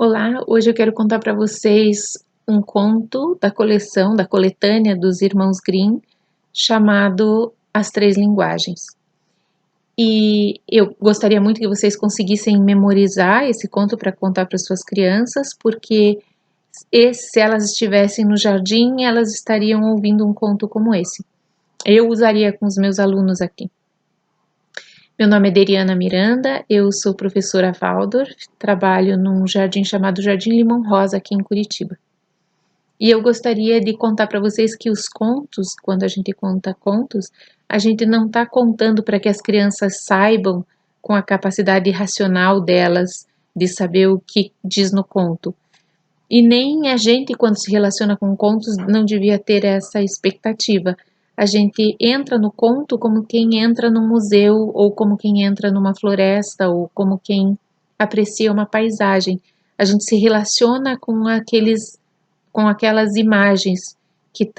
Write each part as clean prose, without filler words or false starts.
Olá, hoje eu quero contar para vocês um conto da coletânea dos Irmãos Grimm, chamado As Três Linguagens. E eu gostaria muito que vocês conseguissem memorizar esse conto para contar para suas crianças, porque se elas estivessem no jardim, elas estariam ouvindo um conto como esse. Eu usaria com os meus alunos aqui. Meu nome é Deriana Miranda, eu sou professora Waldorf, trabalho num jardim chamado Jardim Limão Rosa, aqui em Curitiba. E eu gostaria de contar para vocês que os contos, quando a gente conta contos, a gente não está contando para que as crianças saibam, com a capacidade racional delas, de saber o que diz no conto. E nem a gente, quando se relaciona com contos, não devia ter essa expectativa. A gente entra no conto como quem entra num museu, ou como quem entra numa floresta, ou como quem aprecia uma paisagem. A gente se relaciona com aquelas imagens que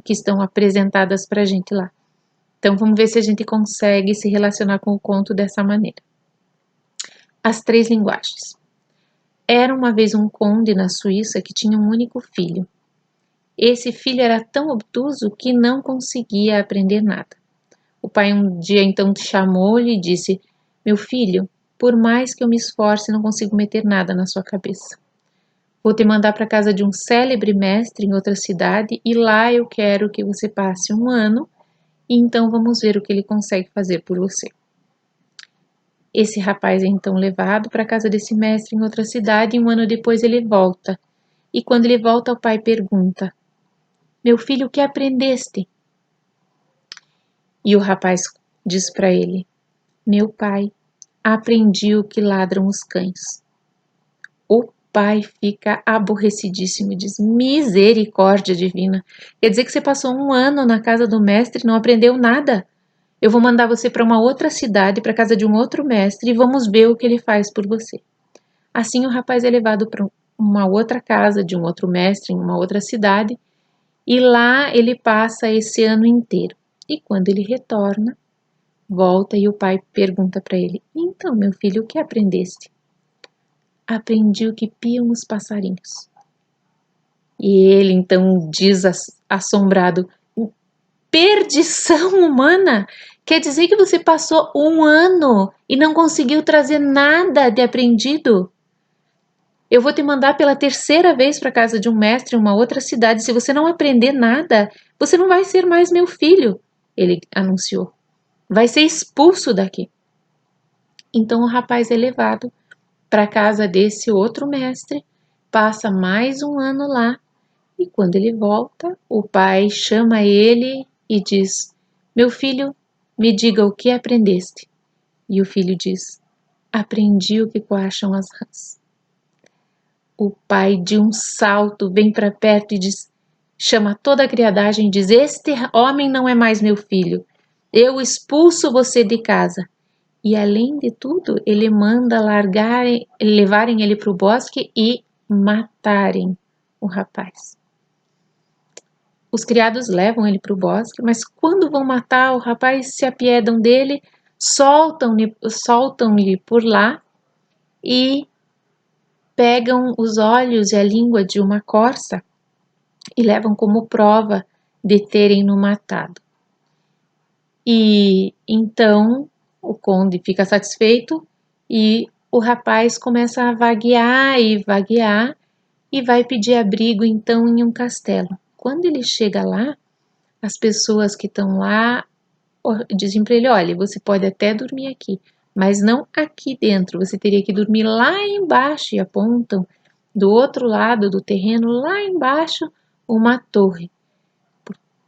estão apresentadas para a gente lá. Então vamos ver se a gente consegue se relacionar com o conto dessa maneira. As Três Linguagens. Era uma vez um conde na Suíça que tinha um único filho. Esse filho era tão obtuso que não conseguia aprender nada. O pai um dia então chamou-lhe e disse: "Meu filho, por mais que eu me esforce, não consigo meter nada na sua cabeça. Vou te mandar para a casa de um célebre mestre em outra cidade e lá eu quero que você passe um ano e então vamos ver o que ele consegue fazer por você." Esse rapaz é então levado para a casa desse mestre em outra cidade e um ano depois ele volta. E quando ele volta, o pai pergunta: "Meu filho, o que aprendeste?" E o rapaz diz para ele: "Meu pai, aprendi o que ladram os cães." O pai fica aborrecidíssimo e diz: "Misericórdia divina! Quer dizer que você passou um ano na casa do mestre e não aprendeu nada? Eu vou mandar você para uma outra cidade, para a casa de um outro mestre, e vamos ver o que ele faz por você." Assim o rapaz é levado para uma outra casa de um outro mestre, em uma outra cidade, e lá ele passa esse ano inteiro. E quando ele retorna, volta e o pai pergunta para ele: "Então, meu filho, o que aprendeste?" "Aprendi o que piam os passarinhos." E ele então diz assombrado: "Perdição humana! Quer dizer que você passou um ano e não conseguiu trazer nada de aprendido? Eu vou te mandar pela terceira vez para a casa de um mestre em uma outra cidade. Se você não aprender nada, você não vai ser mais meu filho." Ele anunciou. "Vai ser expulso daqui." Então o rapaz é levado para a casa desse outro mestre, passa mais um ano lá e quando ele volta, o pai chama ele e diz: "Meu filho, me diga o que aprendeste." E o filho diz: "Aprendi o que coacham as rãs." O pai, de um salto, vem para perto e chama toda a criadagem e diz: "Este homem não é mais meu filho. Eu expulso você de casa." E além de tudo, ele manda levarem ele para o bosque e matarem o rapaz. Os criados levam ele para o bosque, mas quando vão matar o rapaz, se apiedam dele, soltam-lhe por lá e pegam os olhos e a língua de uma corça e levam como prova de terem-no matado. E então o conde fica satisfeito e o rapaz começa a vaguear e vai pedir abrigo então em um castelo. Quando ele chega lá, as pessoas que estão lá dizem para ele: "Olha, você pode até dormir aqui, mas não aqui dentro, você teria que dormir lá embaixo", e apontam do outro lado do terreno, lá embaixo, uma torre.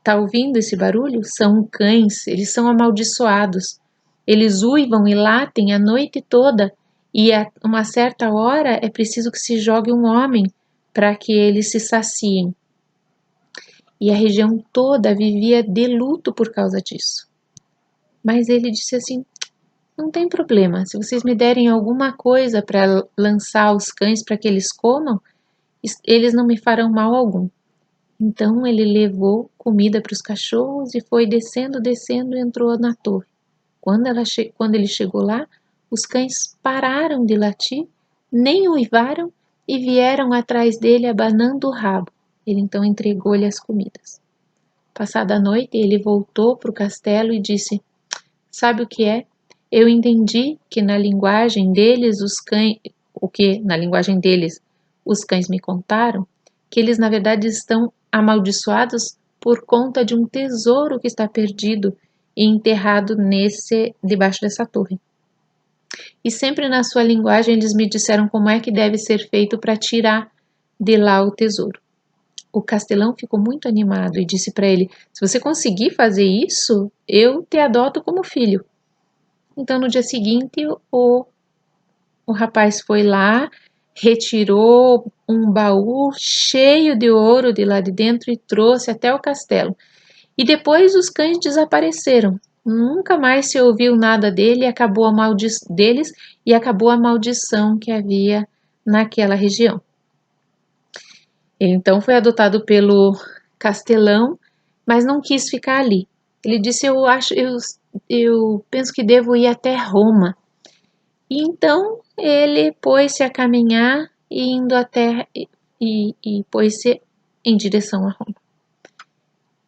Tá ouvindo esse barulho? São cães, eles são amaldiçoados. Eles uivam e latem a noite toda e a uma certa hora é preciso que se jogue um homem para que eles se saciem. E a região toda vivia de luto por causa disso. Mas ele disse assim: "Não tem problema, se vocês me derem alguma coisa para lançar aos cães para que eles comam, eles não me farão mal algum." Então ele levou comida para os cachorros e foi descendo e entrou na torre. Quando ele chegou lá, os cães pararam de latir, nem uivaram e vieram atrás dele abanando o rabo. Ele então entregou-lhe as comidas. Passada a noite, ele voltou para o castelo e disse: Sabe o que é? Eu entendi que na linguagem deles os cães me contaram, que eles na verdade estão amaldiçoados por conta de um tesouro que está perdido e enterrado debaixo dessa torre. E sempre na sua linguagem eles me disseram como é que deve ser feito para tirar de lá o tesouro. O castelão ficou muito animado e disse para ele: Se você conseguir fazer isso, eu te adoto como filho. Então, no dia seguinte, o rapaz foi lá, retirou um baú cheio de ouro de lá de dentro e trouxe até o castelo. E depois os cães desapareceram. Nunca mais se ouviu nada deles e acabou a maldição que havia naquela região. Ele então foi adotado pelo castelão, mas não quis ficar ali. Ele disse: eu penso que devo ir até Roma. E então ele pôs-se a caminhar e pôs-se em direção a Roma.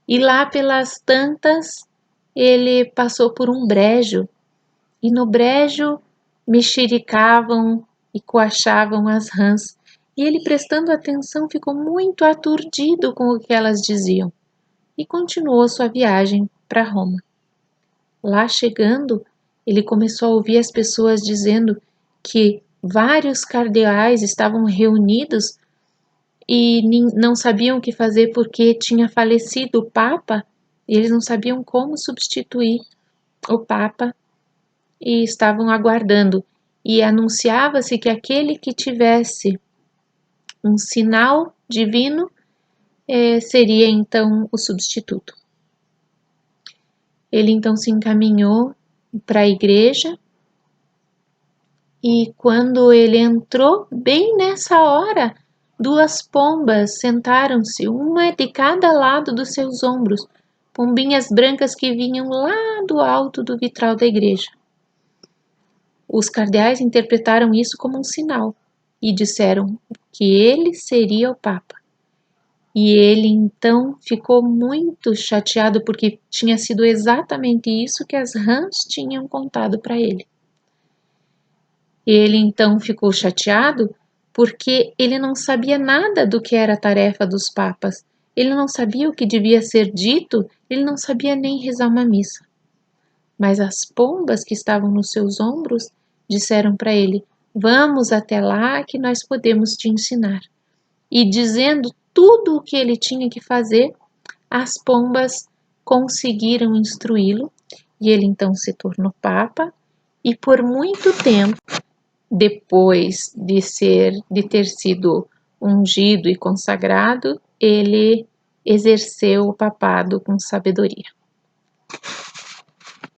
E lá pelas tantas ele passou por um brejo, e no brejo mexericavam e coachavam as rãs, e ele, prestando atenção, ficou muito aturdido com o que elas diziam, e continuou sua viagem para Roma. Lá chegando, ele começou a ouvir as pessoas dizendo que vários cardeais estavam reunidos e não sabiam o que fazer porque tinha falecido o Papa, e eles não sabiam como substituir o Papa e estavam aguardando. E anunciava-se que aquele que tivesse um sinal divino seria então o substituto. Ele então se encaminhou para a igreja e quando ele entrou, bem nessa hora, 2 pombas sentaram-se, uma de cada lado dos seus ombros, pombinhas brancas que vinham lá do alto do vitral da igreja. Os cardeais interpretaram isso como um sinal e disseram que ele seria o Papa. E ele então ficou muito chateado porque tinha sido exatamente isso que as rãs tinham contado para ele. Ele então ficou chateado porque ele não sabia nada do que era a tarefa dos papas. Ele não sabia o que devia ser dito, ele não sabia nem rezar uma missa. Mas as pombas que estavam nos seus ombros disseram para ele: Vamos até lá que nós podemos te ensinar. E dizendo tudo o que ele tinha que fazer, as pombas conseguiram instruí-lo e ele então se tornou Papa e por muito tempo, depois de ter sido ungido e consagrado, ele exerceu o papado com sabedoria.